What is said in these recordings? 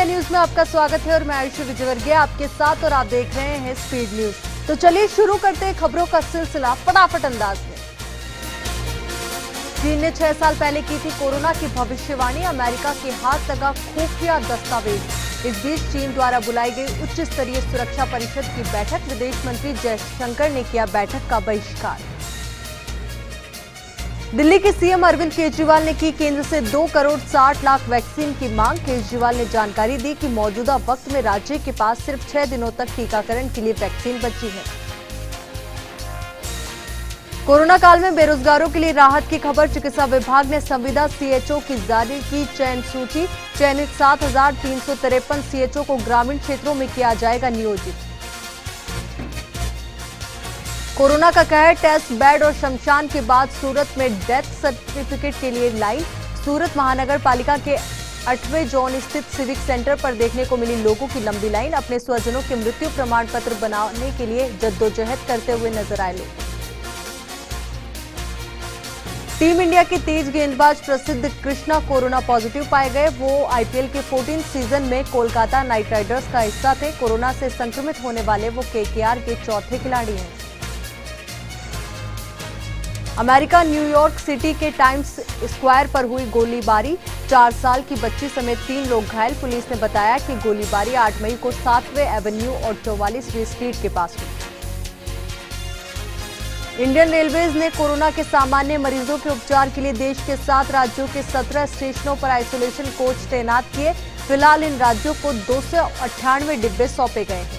India news में आपका स्वागत है और मैं आयुषी विजयवर्गीय आपके साथ और आप देख रहे हैं स्पीड न्यूज। तो चलिए शुरू करते हैं खबरों का सिलसिला फटाफट अंदाज में। चीन ने 6 साल पहले की थी कोरोना की भविष्यवाणी, अमेरिका के हाथ लगा खुफिया दस्तावेज। इस बीच चीन द्वारा बुलाई गई उच्च स्तरीय सुरक्षा परिषद की बैठक, विदेश मंत्री जयशंकर ने किया बैठक का बहिष्कार। दिल्ली के सीएम अरविंद केजरीवाल ने की केंद्र से 2 करोड़ 60 लाख वैक्सीन की मांग। केजरीवाल ने जानकारी दी कि मौजूदा वक्त में राज्य के पास सिर्फ 6 दिनों तक टीकाकरण के लिए वैक्सीन बची है। कोरोना काल में बेरोजगारों के लिए राहत की खबर, चिकित्सा विभाग ने संविदा सीएचओ की जारी की चयन सूची। चयनित 7,353 सीएचओ को ग्रामीण क्षेत्रों में किया जाएगा नियोजित। कोरोना का कहर, टेस्ट बेड और शमशान के बाद सूरत में डेथ सर्टिफिकेट के लिए लाइन। सूरत महानगर पालिका के 8वें जोन स्थित सिविक सेंटर पर देखने को मिली लोगों की लंबी लाइन। अपने स्वजनों के मृत्यु प्रमाण पत्र बनाने के लिए जद्दोजहद करते हुए नजर आए लोग। टीम इंडिया के तेज गेंदबाज प्रसिद्ध कृष्णा कोरोना पॉजिटिव पाए गए। वो आईपीएल के 14 सीजन में कोलकाता नाइट राइडर्स का हिस्सा थे। कोरोना से संक्रमित होने वाले वो केकेआर के चौथे खिलाड़ी हैं। अमेरिका न्यूयॉर्क सिटी के टाइम्स स्क्वायर पर हुई गोलीबारी, 4 साल की बच्ची समेत 3 लोग घायल। पुलिस ने बताया कि गोलीबारी 8 मई को 7वें एवेन्यू और 44वीं स्ट्रीट के पास हुई। इंडियन रेलवेज ने कोरोना के सामान्य मरीजों के उपचार के लिए देश के 7 राज्यों के 17 स्टेशनों पर आइसोलेशन कोच तैनात किए। फिलहाल इन राज्यों को 298 डिब्बे सौंपे गए हैं।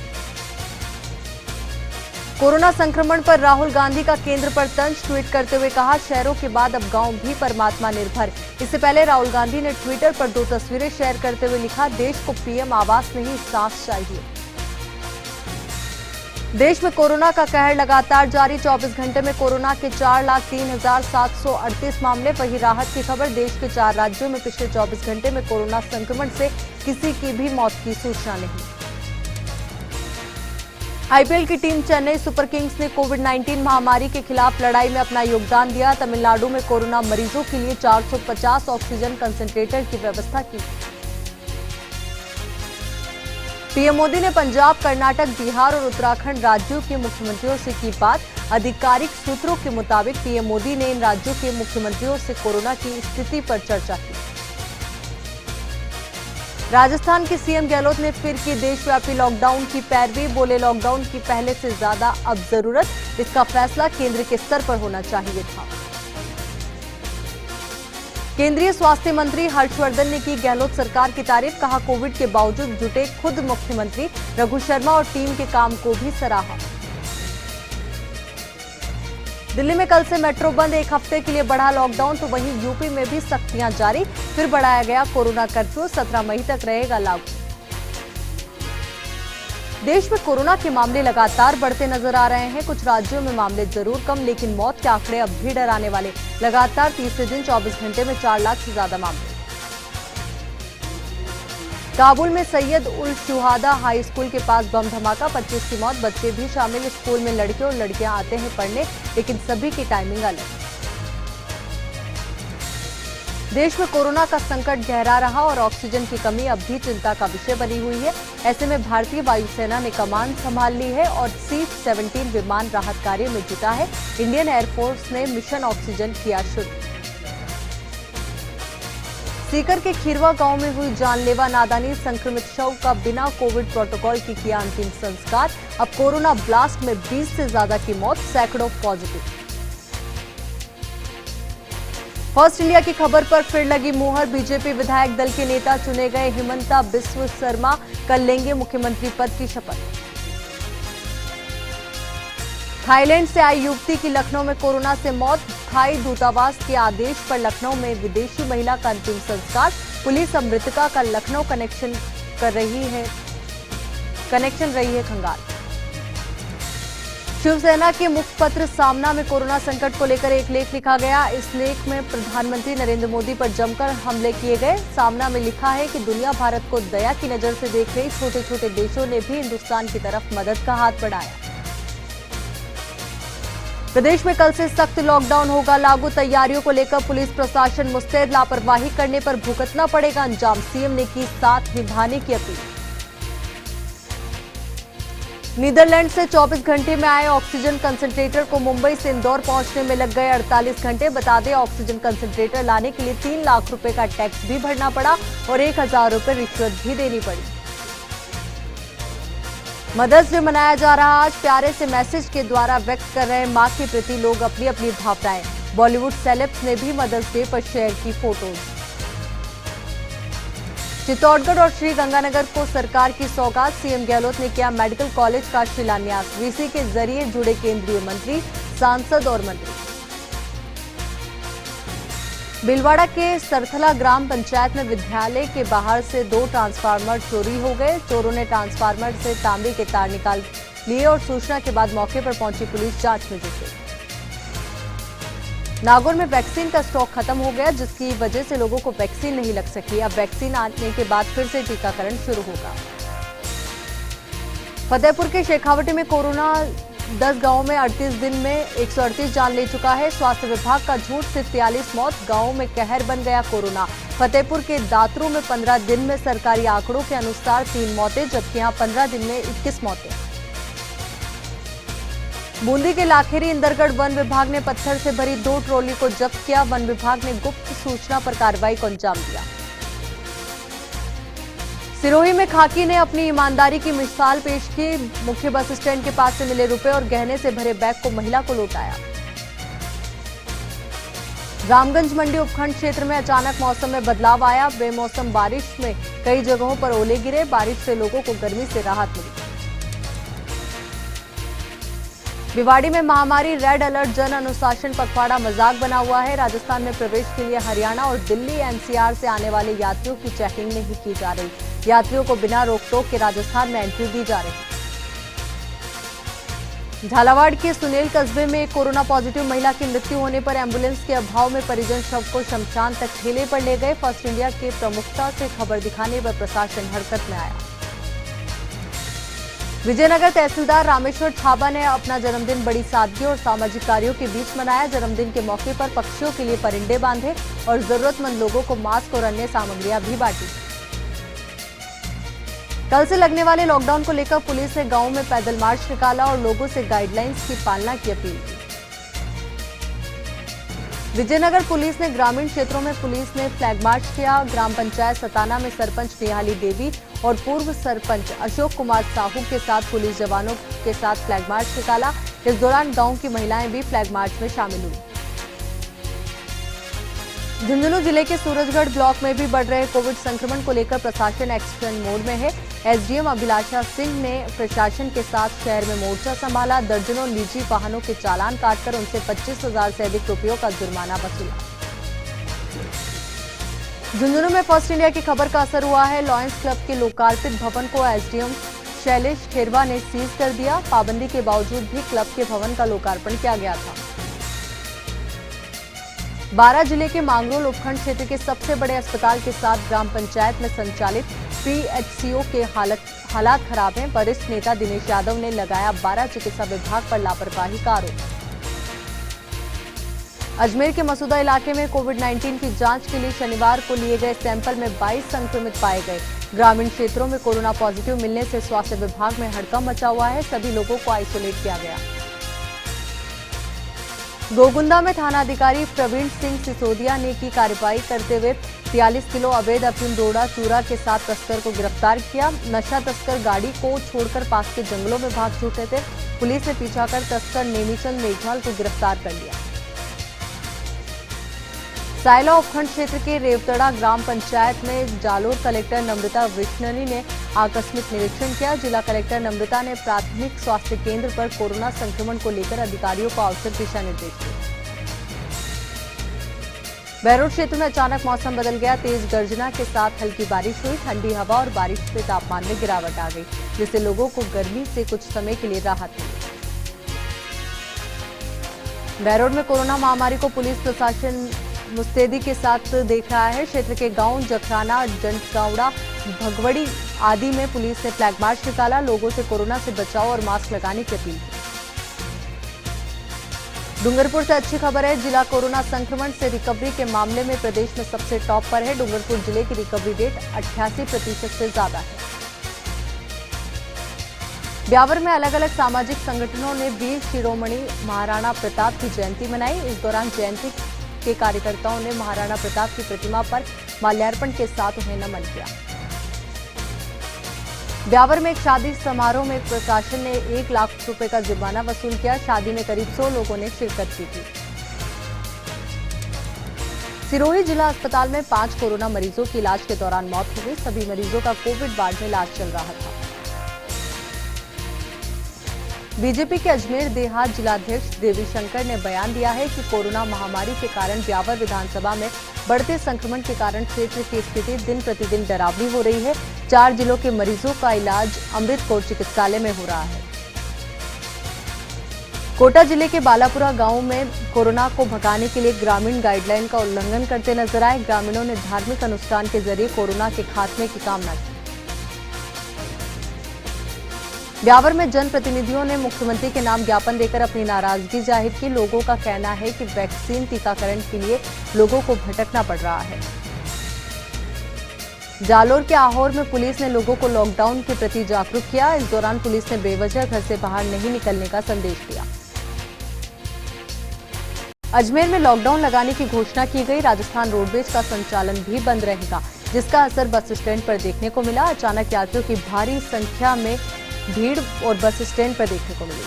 कोरोना संक्रमण पर राहुल गांधी का केंद्र पर तंज, ट्वीट करते हुए कहा, शहरों के बाद अब गांव भी परमात्मा निर्भर। इससे पहले राहुल गांधी ने ट्विटर पर 2 तस्वीरें शेयर करते हुए लिखा, देश को पीएम आवास नहीं सांस चाहिए। देश में कोरोना का कहर लगातार जारी, 24 घंटे में कोरोना के 4,03,738 मामले। वही राहत की खबर, देश के 4 राज्यों में पिछले 24 घंटे में कोरोना संक्रमण से किसी की भी मौत की सूचना नहीं। आईपीएल की टीम चेन्नई सुपर किंग्स ने कोविड-19 महामारी के खिलाफ लड़ाई में अपना योगदान दिया। तमिलनाडु में कोरोना मरीजों के लिए 450 ऑक्सीजन कंसंट्रेटर की व्यवस्था की। पीएम मोदी ने पंजाब, कर्नाटक, बिहार और उत्तराखंड राज्यों के मुख्यमंत्रियों से की बात। आधिकारिक सूत्रों के मुताबिक पीएम मोदी ने इन राज्यों के मुख्यमंत्रियों से कोरोना की स्थिति पर चर्चा की। राजस्थान के सीएम गहलोत ने फिर की देशव्यापी लॉकडाउन की पैरवी, बोले लॉकडाउन की पहले से ज्यादा अब जरूरत। इसका फैसला केंद्र के स्तर पर होना चाहिए था। केंद्रीय स्वास्थ्य मंत्री हर्षवर्धन ने की गहलोत सरकार की तारीफ, कहा कोविड के बावजूद जुटे खुद मुख्यमंत्री। रघु शर्मा और टीम के काम को भी सराहा। दिल्ली में कल से मेट्रो बंद, 1 हफ्ते के लिए बढ़ा लॉकडाउन। तो वहीं यूपी में भी सख्तियां जारी, फिर बढ़ाया गया कोरोना कर्फ्यू, 17 मई तक रहेगा लागू। देश में कोरोना के मामले लगातार बढ़ते नजर आ रहे हैं। कुछ राज्यों में मामले जरूर कम, लेकिन मौत के आंकड़े अब भी डराने वाले। लगातार तीसरे दिन 24 घंटे में 4 लाख से ज्यादा मामले। काबुल में सैयद उल शुहादा हाई स्कूल के पास बम धमाका, 25 की मौत, बच्चे भी शामिल। स्कूल में लड़के और लड़कियां आते हैं पढ़ने, लेकिन सभी की टाइमिंग अलग। देश में कोरोना का संकट गहरा रहा और ऑक्सीजन की कमी अब भी चिंता का विषय बनी हुई है। ऐसे में भारतीय वायुसेना ने कमान संभाल ली है और C-17 विमान राहत कार्य में जुटा है। इंडियन एयरफोर्स ने मिशन ऑक्सीजन किया शुरू। सीकर के खीरवा गांव में हुई जानलेवा नादानी, संक्रमित शव का बिना कोविड प्रोटोकॉल की किया अंतिम संस्कार। अब कोरोना ब्लास्ट में 20 से ज्यादा की मौत, सैकड़ों पॉजिटिव। फर्स्ट इंडिया की खबर पर फिर लगी मुहर, बीजेपी विधायक दल के नेता चुने गए हिमंता बिस्व शर्मा कल लेंगे मुख्यमंत्री पद की शपथ। थाईलैंड से आई युवती की लखनऊ में कोरोना से मौत, थाई दूतावास के आदेश पर लखनऊ में विदेशी महिला का अंतिम संस्कार। पुलिस अब मृतका का लखनऊ कनेक्शन रही है खंगाल। शिवसेना के मुखपत्र सामना में कोरोना संकट को लेकर एक लेख लिखा गया। इस लेख में प्रधानमंत्री नरेंद्र मोदी पर जमकर हमले किए गए। सामना में लिखा है कि दुनिया भारत को दया की नजर से देख रही, छोटे छोटे देशों ने भी हिंदुस्तान की तरफ मदद का हाथ बढ़ाया। प्रदेश में कल से सख्त लॉकडाउन होगा लागू। तैयारियों को लेकर पुलिस प्रशासन मुस्तैद। लापरवाही करने पर भुगतना पड़ेगा अंजाम। सीएम ने की साथ निभाने की अपील। नीदरलैंड से 24 घंटे में आए ऑक्सीजन कंसंट्रेटर को मुंबई से इंदौर पहुंचने में लग गए 48 घंटे। बता दें, ऑक्सीजन कंसंट्रेटर लाने के लिए 3 लाख रुपए का टैक्स भी भरना पड़ा और 1000 रुपए रिश्वत भी देनी पड़ी। मदर्स डे मनाया जा रहा आज। प्यारे से मैसेज के द्वारा व्यक्त कर रहे मां के प्रति लोग अपनी अपनी भावनाएं। बॉलीवुड सेलेब्स ने भी मदर्स डे पर शेयर की फोटोज। चित्तौड़गढ़ और श्री गंगानगर को सरकार की सौगात। सीएम गहलोत ने किया मेडिकल कॉलेज का शिलान्यास। वीसी के जरिए जुड़े केंद्रीय मंत्री, सांसद और मंत्री। भीलवाड़ा के सरथला ग्राम पंचायत में विद्यालय के बाहर से 2 ट्रांसफार्मर चोरी हो गए। चोरों ने ट्रांसफार्मर से तांबे के तार निकाल लिए और सूचना के बाद मौके पर पहुंची पुलिस जांच में जुट गई। नागौर में वैक्सीन का स्टॉक खत्म हो गया, जिसकी वजह से लोगों को वैक्सीन नहीं लग सकी। अब वैक्सीन आने के बाद फिर से टीकाकरण शुरू होगा। फतेहपुर के शेखावटी में कोरोना 10 गांवों में 38 दिन में 138 जान ले चुका है। स्वास्थ्य विभाग का झूठ से 43 मौत। गांवों में कहर बन गया कोरोना। फतेहपुर के दातरू में 15 दिन में सरकारी आंकड़ों के अनुसार 3 मौतें, जबकि यहां 15 दिन में 21 मौतें। बूंदी के लाखेरी इंदरगढ़ वन विभाग ने पत्थर से भरी 2 ट्रॉली को जब्त किया। वन विभाग ने गुप्त सूचना पर कार्रवाई को अंजाम दिया। सिरोही में खाकी ने अपनी ईमानदारी की मिसाल पेश की। मुख्य बस स्टैंड के पास से मिले रुपए और गहने से भरे बैग को महिला को लौटाया। रामगंज मंडी उपखंड क्षेत्र में अचानक मौसम में बदलाव आया। बेमौसम बारिश में कई जगहों पर ओले गिरे। बारिश से लोगों को गर्मी से राहत मिली। भिवाड़ी में महामारी रेड अलर्ट। जन अनुशासन पखवाड़ा मजाक बना हुआ है। राजस्थान में प्रवेश के लिए हरियाणा और दिल्ली एनसीआर से आने वाले यात्रियों की चेकिंग नहीं की जा रही। यात्रियों को बिना रोक-टोक के राजस्थान में एंट्री दी जा रही है। झालावाड़ के सुनेल कस्बे में एक कोरोना पॉजिटिव महिला की मृत्यु होने पर एम्बुलेंस के अभाव में परिजन शव को शमशान तक ठेले पर ले गए। फर्स्ट इंडिया के प्रमुखता से खबर दिखाने पर प्रशासन हरकत में आया। विजयनगर तहसीलदार रामेश्वर छाबा ने अपना जन्मदिन बड़ी सादगी और सामाजिक कार्यों के बीच मनाया। जन्मदिन के मौके पर पक्षियों के लिए परिंदे बांधे और जरूरतमंद लोगों को मास्क और अन्य सामग्रियां भी बांटी। कल से लगने वाले लॉकडाउन को लेकर पुलिस ने गांवों में पैदल मार्च निकाला और लोगों से गाइडलाइंस की पालना की अपील की। विजयनगर पुलिस ने ग्रामीण क्षेत्रों में फ्लैग मार्च किया। ग्राम पंचायत सताना में सरपंच निहाली देवी और पूर्व सरपंच अशोक कुमार साहू के साथ पुलिस जवानों के साथ फ्लैग मार्च निकाला। इस दौरान गांव की महिलाएं भी फ्लैग मार्च में शामिल हुई। झुंझुनू जिले के सूरजगढ़ ब्लॉक में भी बढ़ रहे कोविड संक्रमण को लेकर प्रशासन एक्शन मोड में है। एसडीएम अभिलाषा सिंह ने प्रशासन के साथ शहर में मोर्चा संभाला। दर्जनों निजी वाहनों के चालान काटकर उनसे 25,000 से अधिक रुपयों का जुर्माना वसूला। झुंझुनू में फर्स्ट इंडिया की खबर का असर हुआ है। लॉयंस क्लब के लोकार्पित भवन को एसडीएम शैलेश खेरवा ने सीज कर दिया। पाबंदी के बावजूद भी क्लब के भवन का लोकार्पण किया गया था। बारां जिले के मांगरोल उपखंड क्षेत्र के सबसे बड़े अस्पताल के साथ ग्राम पंचायत में संचालित पीएचसीओ के हालात खराब हैं। वरिष्ठ नेता दिनेश यादव ने लगाया 12 चिकित्सा विभाग पर लापरवाही का आरोप। अजमेर के मसूदा इलाके में कोविड-19 की जांच के लिए शनिवार को लिए गए सैंपल में 22 संक्रमित पाए गए। ग्रामीण क्षेत्रों में कोरोना पॉजिटिव मिलने से स्वास्थ्य विभाग में हड़कंप मचा हुआ है। सभी लोगों को आइसोलेट किया गया। गोगुंदा में थानाधिकारी प्रवीण सिंह सिसोदिया ने की कार्रवाई करते हुए 43 किलो अवैध अफीम डोडा चूरा के साथ तस्कर को गिरफ्तार किया। नशा तस्कर गाड़ी को छोड़कर पास के जंगलों में भाग छूटे थे। पुलिस ने पीछा कर तस्कर नेमीचंद मेघवाल को गिरफ्तार कर लिया। सायला उपखंड क्षेत्र के रेवतड़ा ग्राम पंचायत में जालोर कलेक्टर नम्रता विश्ननी ने आकस्मिक निरीक्षण किया। जिला कलेक्टर नम्रता ने प्राथमिक स्वास्थ्य केंद्र पर कोरोना संक्रमण को लेकर अधिकारियों को आवश्यक दिशा निर्देश दिए। बहरोड क्षेत्र में अचानक मौसम बदल गया। तेज गर्जना के साथ हल्की बारिश हुई। ठंडी हवा और बारिश से तापमान में गिरावट आ गई, जिससे लोगों को गर्मी से कुछ समय के लिए राहत मिली। बहरोड में कोरोना महामारी को पुलिस प्रशासन मुस्तैदी के साथ देख रहा है। क्षेत्र के गांव जखराना, जंटगावड़ा, भगवड़ी आदि में पुलिस ने फ्लैग मार्च निकाला। लोगों से कोरोना से बचाव और मास्क लगाने की अपील की। डूंगरपुर से अच्छी खबर है। जिला कोरोना संक्रमण से रिकवरी के मामले में प्रदेश में सबसे टॉप पर है। डूंगरपुर जिले की रिकवरी रेट 88% से ज्यादा है। ब्यावर में अलग अलग सामाजिक संगठनों ने वीर शिरोमणि महाराणा प्रताप की जयंती मनाई। इस दौरान जयंती के कार्यकर्ताओं ने महाराणा प्रताप की प्रतिमा पर माल्यार्पण के साथ उन्हें नमन किया। ब्यावर में एक शादी समारोह में प्रशासन ने 1 लाख रुपए का जुर्माना वसूल किया। शादी में करीब 100 लोगों ने शिरकत की थी। सिरोही जिला अस्पताल में 5 कोरोना मरीजों की इलाज के दौरान मौत हो गई। सभी मरीजों का कोविड वार्ड में इलाज चल रहा था। बीजेपी के अजमेर देहात जिलाध्यक्ष देवी शंकर ने बयान दिया है कि कोरोना महामारी के कारण ब्यावर विधानसभा में बढ़ते संक्रमण के कारण क्षेत्र की स्थिति दिन प्रतिदिन डरावनी हो रही है। 4 जिलों के मरीजों का इलाज अमृत कोट चिकित्सालय में हो रहा है। कोटा जिले के बालापुरा गांव में कोरोना को भगाने के लिए ग्रामीण गाइडलाइन का उल्लंघन करते नजर आए। ग्रामीणों ने धार्मिक अनुष्ठान के जरिए कोरोना के खात्मे की कामना की। ब्यावर में जनप्रतिनिधियों ने मुख्यमंत्री के नाम ज्ञापन देकर अपनी नाराजगी जाहिर की। लोगों का कहना है कि वैक्सीन टीकाकरण के लिए लोगों को भटकना पड़ रहा है। जालोर के आहोर में पुलिस ने लोगों को लॉकडाउन के प्रति जागरूक किया। इस दौरान पुलिस ने बेवजह घर से बाहर नहीं निकलने का संदेश दिया। अजमेर में लॉकडाउन लगाने की घोषणा की गई। राजस्थान रोडवेज का संचालन भी बंद रहेगा, जिसका असर बस स्टैंड पर देखने को मिला। अचानक यात्रियों की भारी संख्या में भीड़ और बस स्टैंड पर देखने को मिली।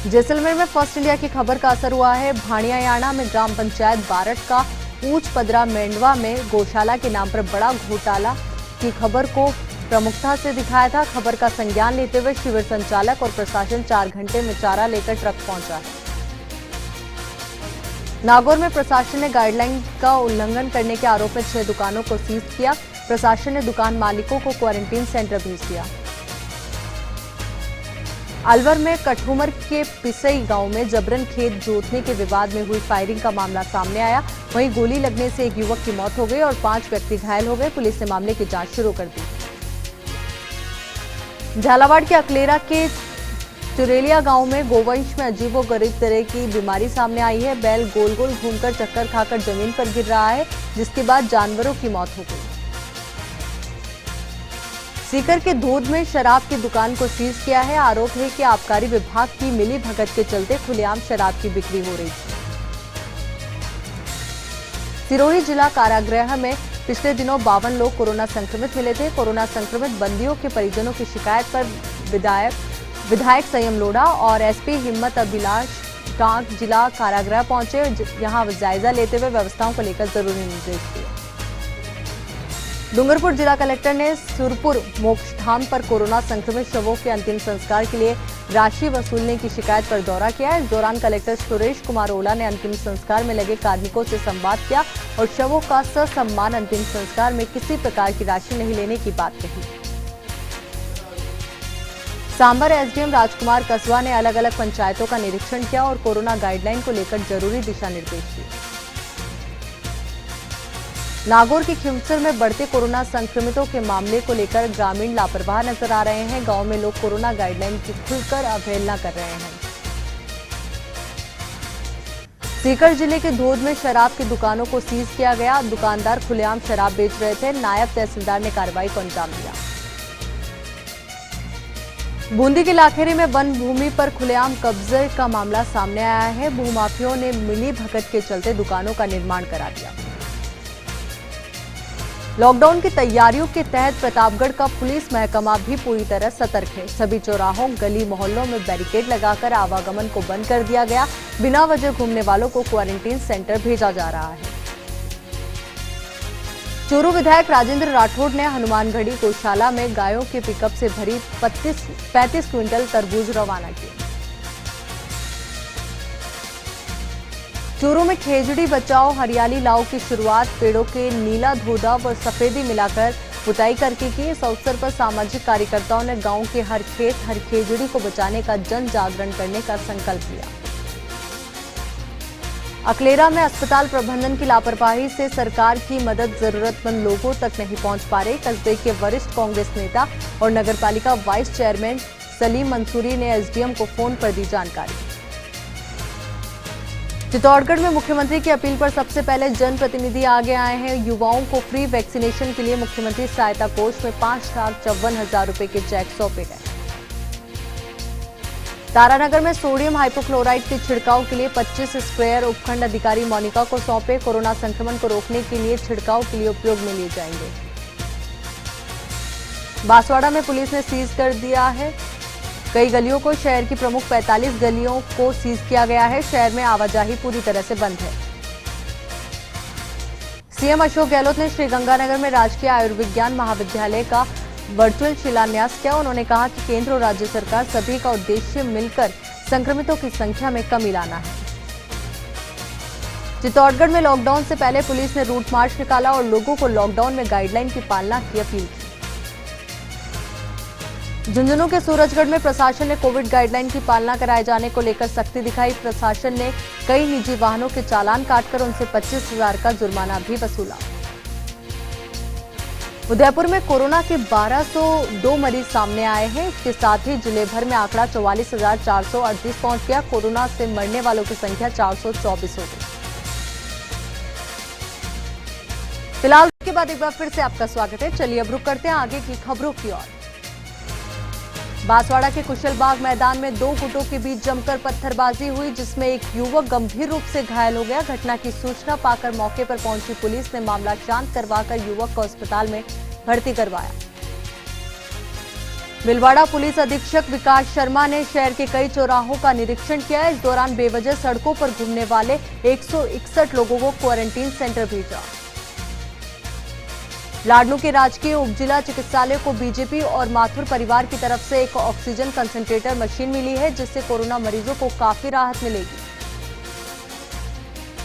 जैसलमेर में फर्स्ट इंडिया की खबर का असर हुआ है। भाणियायाना में ग्राम पंचायत बारट का ऊंच पदरा मेंढवा में गौशाला के नाम पर बड़ा घोटाला की खबर को प्रमुखता से दिखाया था। खबर का संज्ञान लेते हुए शिविर संचालक और प्रशासन 4 घंटे में चारा लेकर ट्रक पहुंचा है। नागौर में प्रशासन ने गाइडलाइन का उल्लंघन करने के आरोप में 6 दुकानों को सीज किया। प्रशासन ने दुकान मालिकों को क्वारंटीन सेंटर भेज दिया। अलवर में कठुमर के पिसई गांव में जबरन खेत जोतने के विवाद में हुई फायरिंग का मामला सामने आया। वहीं गोली लगने से एक युवक की मौत हो गई और 5 व्यक्ति घायल हो गए। पुलिस ने मामले की जांच शुरू कर दी। झालावाड़ के अकलेरा के चुरेलिया गांव में गोवंश में अजीबोगरीब तरह की बीमारी सामने आई है। बैल गोल गोल घूमकर चक्कर खाकर जमीन पर गिर रहा है, जिसके बाद जानवरों की मौत हो गई। सीकर के धोद में शराब की दुकान को सीज किया है। आरोप है कि आबकारी विभाग की मिली भगत के चलते खुलेआम शराब की बिक्री हो रही थी। सिरोही जिला कारागृह में पिछले दिनों 52 लोग कोरोना संक्रमित मिले थे। कोरोना संक्रमित बंदियों के परिजनों की शिकायत पर विधायक संयम लोढ़ा और एसपी हिम्मत अभिलाष टांक जिला कारागृह पहुंचे। यहां जायजा लेते हुए व्यवस्थाओं को लेकर जरूरी निर्देश दिए। डूंगरपुर जिला कलेक्टर ने सुरपुर मोक्षधाम पर कोरोना संक्रमित शवों के अंतिम संस्कार के लिए राशि वसूलने की शिकायत पर दौरा किया। इस दौरान कलेक्टर सुरेश कुमार ओला ने अंतिम संस्कार में लगे कार्मिकों से संवाद किया और शवों का ससम्मान अंतिम संस्कार में किसी प्रकार की राशि नहीं लेने की बात कही। सांबर एसडीएम राजकुमार कसवा ने अलग अलग पंचायतों का निरीक्षण किया और कोरोना गाइडलाइन को लेकर जरूरी दिशा निर्देश दिए। नागौर की खिमसर में बढ़ते कोरोना संक्रमितों के मामले को लेकर ग्रामीण लापरवाह नजर आ रहे हैं। गांव में लोग कोरोना गाइडलाइन की खुलकर अवहेलना कर रहे हैं। सीकर जिले के धोद में शराब की दुकानों को सीज किया गया। दुकानदार खुलेआम शराब बेच रहे थे। नायब तहसीलदार ने कार्रवाई को अंजाम दिया। बूंदी के लाखेरी में वन भूमि पर खुलेआम कब्जे का मामला सामने आया है। भूमाफियों ने मिली भगत के चलते दुकानों का निर्माण करा दिया। लॉकडाउन की तैयारियों के तहत प्रतापगढ़ का पुलिस महकमा भी पूरी तरह सतर्क है। सभी चौराहों, गली मोहल्लों में बैरिकेड लगाकर आवागमन को बंद कर दिया गया। बिना वजह घूमने वालों को क्वारंटीन सेंटर भेजा जा रहा है। चूरू विधायक राजेंद्र राठौड़ ने हनुमानगढ़ी गौशाला में गायों के पिकअप से भरी 35 क्विंटल तरबूज रवाना किए। चूरू में खेजड़ी बचाओ हरियाली लाओ की शुरुआत पेड़ों के नीला धोदा व सफेदी मिलाकर पुताई करके की। इस अवसर पर सामाजिक कार्यकर्ताओं ने गांव के हर खेत हर खेजड़ी को बचाने का जन जागरण करने का संकल्प लिया। अकलेरा में अस्पताल प्रबंधन की लापरवाही से सरकार की मदद जरूरतमंद लोगों तक नहीं पहुंच पा रही। कस्बे के वरिष्ठ कांग्रेस नेता और नगरपालिका वाइस चेयरमैन सलीम मंसूरी ने एसडीएम को फोन पर दी जानकारी। चित्तौड़गढ़ में मुख्यमंत्री की अपील पर सबसे पहले जनप्रतिनिधि आगे आए हैं। युवाओं को फ्री वैक्सीनेशन के लिए मुख्यमंत्री सहायता कोष में 5,54,000 रुपए के चेक सौंपे गए। तारानगर में सोडियम हाइपोक्लोराइट के छिड़काव के लिए 25 स्प्रेयर उपखंड अधिकारी मोनिका को सौंपे। कोरोना संक्रमण को रोकने के लिए छिड़काव के लिए उपयोग में लिए जाएंगे। बांसवाड़ा में पुलिस ने सीज कर दिया है कई गलियों को। शहर की प्रमुख 45 गलियों को सीज किया गया है। शहर में आवाजाही पूरी तरह से बंद है। सीएम अशोक गहलोत ने श्रीगंगानगर में राजकीय आयुर्विज्ञान महाविद्यालय का वर्चुअल शिलान्यास किया। उन्होंने कहा कि केंद्र और राज्य सरकार सभी का उद्देश्य मिलकर संक्रमितों की संख्या में कमी लाना है। चित्तौड़गढ़ में लॉकडाउन से पहले पुलिस ने रूट मार्च निकाला और लोगों को लॉकडाउन में गाइडलाइन की पालना की अपील की। झुंझुनू के सूरजगढ़ में प्रशासन ने कोविड गाइडलाइन की पालना कराए जाने को लेकर सख्ती दिखाई। प्रशासन ने कई निजी वाहनों के चालान काटकर उनसे 25,000 का जुर्माना भी वसूला। उदयपुर में कोरोना के 1202 मरीज सामने आए हैं। इसके साथ ही जिले भर में आंकड़ा 44,438 पहुंच गया। कोरोना से मरने वालों की संख्या 424 हो गई। फिलहाल के बाद एक बार फिर से आपका स्वागत है। चलिए अब रुक करते हैं आगे की खबरों की ओर। बांसवाड़ा के कुशलबाग मैदान में दो गुटों के बीच जमकर पत्थरबाजी हुई, जिसमें एक युवक गंभीर रूप से घायल हो गया। घटना की सूचना पाकर मौके पर पहुंची पुलिस ने मामला शांत करवाकर युवक को अस्पताल में भर्ती करवाया। भिलवाड़ा पुलिस अधीक्षक विकास शर्मा ने शहर के कई चौराहों का निरीक्षण किया। इस दौरान बेवजह सड़कों पर घूमने वाले 161 लोगों को क्वारंटीन सेंटर भेजा। लाडनू के राजकीय उपजिला चिकित्सालय को बीजेपी और माथुर परिवार की तरफ से एक ऑक्सीजन कंसंट्रेटर मशीन मिली है, जिससे कोरोना मरीजों को काफी राहत मिलेगी।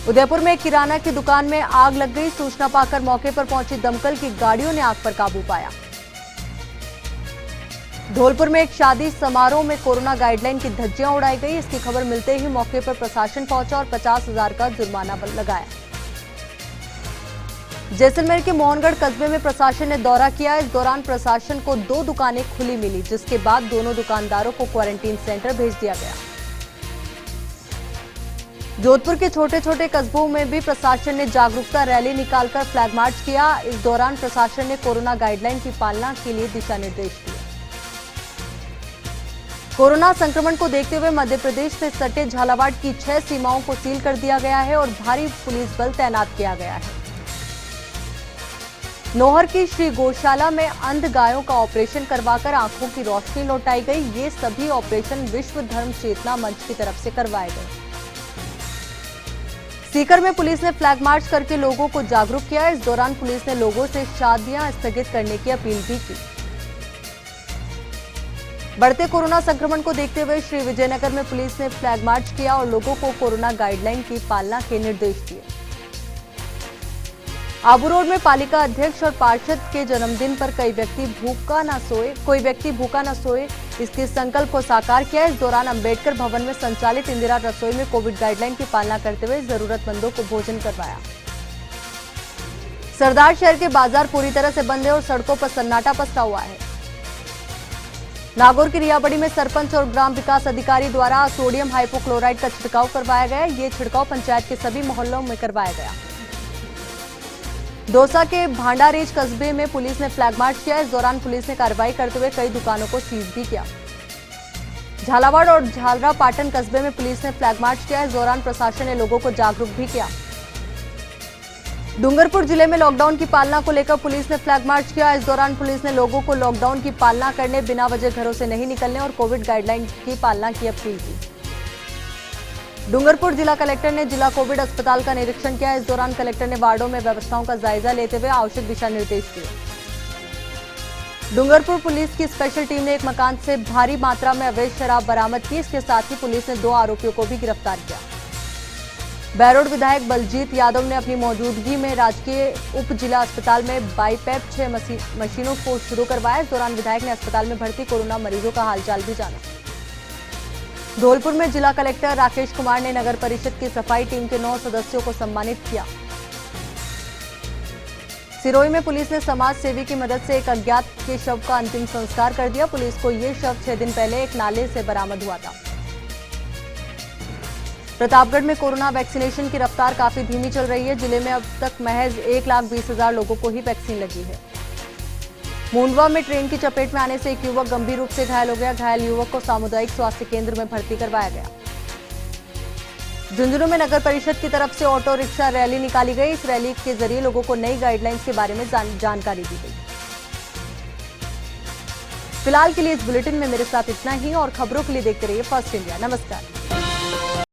उदयपुर में एक किराना की दुकान में आग लग गई। सूचना पाकर मौके पर पहुंची दमकल की गाड़ियों ने आग पर काबू पाया। धौलपुर में एक शादी समारोह में कोरोना गाइडलाइन की धज्जियां उड़ाई गई। इसकी खबर मिलते ही मौके पर प्रशासन पहुंचा और 50,000 का जुर्माना लगाया। जैसलमेर के मोहनगढ़ कस्बे में प्रशासन ने दौरा किया। इस दौरान प्रशासन को 2 दुकानें खुली मिली, जिसके बाद दोनों दुकानदारों को क्वारंटीन सेंटर भेज दिया गया। जोधपुर के छोटे छोटे कस्बों में भी प्रशासन ने जागरूकता रैली निकालकर फ्लैग मार्च किया। इस दौरान प्रशासन ने कोरोना गाइडलाइन की पालना के लिए दिशा निर्देश दिए। कोरोना संक्रमण को देखते हुए मध्य प्रदेश से सटे झालावाड़ की 6 सीमाओं को सील कर दिया गया है और भारी पुलिस बल तैनात किया गया है। नौहर की श्री गौशाला में अंध गायों का ऑपरेशन करवाकर आंखों की रोशनी लौटाई गई। ये सभी ऑपरेशन विश्व धर्म चेतना मंच की तरफ से करवाए गए। सीकर में पुलिस ने फ्लैग मार्च करके लोगों को जागरूक किया। इस दौरान पुलिस ने लोगों से शादियां स्थगित करने की अपील भी की। बढ़ते कोरोना संक्रमण को देखते हुए श्री विजयनगर में पुलिस ने फ्लैग मार्च किया और लोगों को कोरोना गाइडलाइन की पालना के निर्देश दिए। आबू रोड में पालिका अध्यक्ष और पार्षद के जन्मदिन पर कोई व्यक्ति भूखा न सोए इसके संकल्प को साकार किया। इस दौरान अंबेडकर भवन में संचालित इंदिरा रसोई में कोविड गाइडलाइन की पालना करते हुए जरूरतमंदों को भोजन करवाया। सरदार शहर के बाजार पूरी तरह से बंद है और सड़कों पर सन्नाटा पसरा हुआ है। नागौर की रियाबड़ी में सरपंच और ग्राम विकास अधिकारी द्वारा सोडियम हाइपोक्लोराइट का छिड़काव करवाया गया। ये छिड़काव पंचायत के सभी मोहल्लों में करवाया गया। दौसा के भांडारेज कस्बे में पुलिस ने फ्लैग मार्च किया। इस दौरान पुलिस ने कार्रवाई करते हुए कई दुकानों को सीज भी किया। झालावाड़ और झालरा पाटन कस्बे में पुलिस ने फ्लैग मार्च किया। इस दौरान प्रशासन ने लोगों को जागरूक भी किया। डूंगरपुर जिले में लॉकडाउन की पालना को लेकर पुलिस ने फ्लैग मार्च किया। इस दौरान पुलिस ने लोगों को लॉकडाउन की पालना करने, बिना वजह घरों से नहीं निकलने और कोविड गाइडलाइन की पालना की अपील की। डूंगरपुर जिला कलेक्टर ने जिला कोविड अस्पताल का निरीक्षण किया। इस दौरान कलेक्टर ने वार्डों में व्यवस्थाओं का जायजा लेते हुए आवश्यक दिशा निर्देश दिए। डूंगरपुर पुलिस की स्पेशल टीम ने एक मकान से भारी मात्रा में अवैध शराब बरामद की। इसके साथ ही पुलिस ने 2 आरोपियों को भी गिरफ्तार किया। बैरोड विधायक बलजीत यादव ने अपनी मौजूदगी में राजकीय उप जिला अस्पताल में बाईपैप 6 मशीनों को शुरू करवाया। इस दौरान विधायक ने अस्पताल में भर्ती कोरोना मरीजों का हालचाल भी जाना। धौलपुर में जिला कलेक्टर राकेश कुमार ने नगर परिषद की सफाई टीम के 9 सदस्यों को सम्मानित किया। सिरोही में पुलिस ने समाज सेवी की मदद से एक अज्ञात के शव का अंतिम संस्कार कर दिया। पुलिस को ये शव 6 दिन पहले एक नाले से बरामद हुआ था। प्रतापगढ़ में कोरोना वैक्सीनेशन की रफ्तार काफी धीमी चल रही है। जिले में अब तक महज 1,20,000 लोगों को ही वैक्सीन लगी है। मुंडवा में ट्रेन की चपेट में आने से एक युवक गंभीर रूप से घायल हो गया। घायल युवक को सामुदायिक स्वास्थ्य केंद्र में भर्ती करवाया गया। झुंझुनू में नगर परिषद की तरफ से ऑटो रिक्शा रैली निकाली गई। इस रैली के जरिए लोगों को नई गाइडलाइंस के बारे में जानकारी दी गई। फिलहाल के लिए इस बुलेटिन में मेरे साथ इतना ही और खबरों के लिए देखते रहिए फर्स्ट इंडिया। नमस्कार।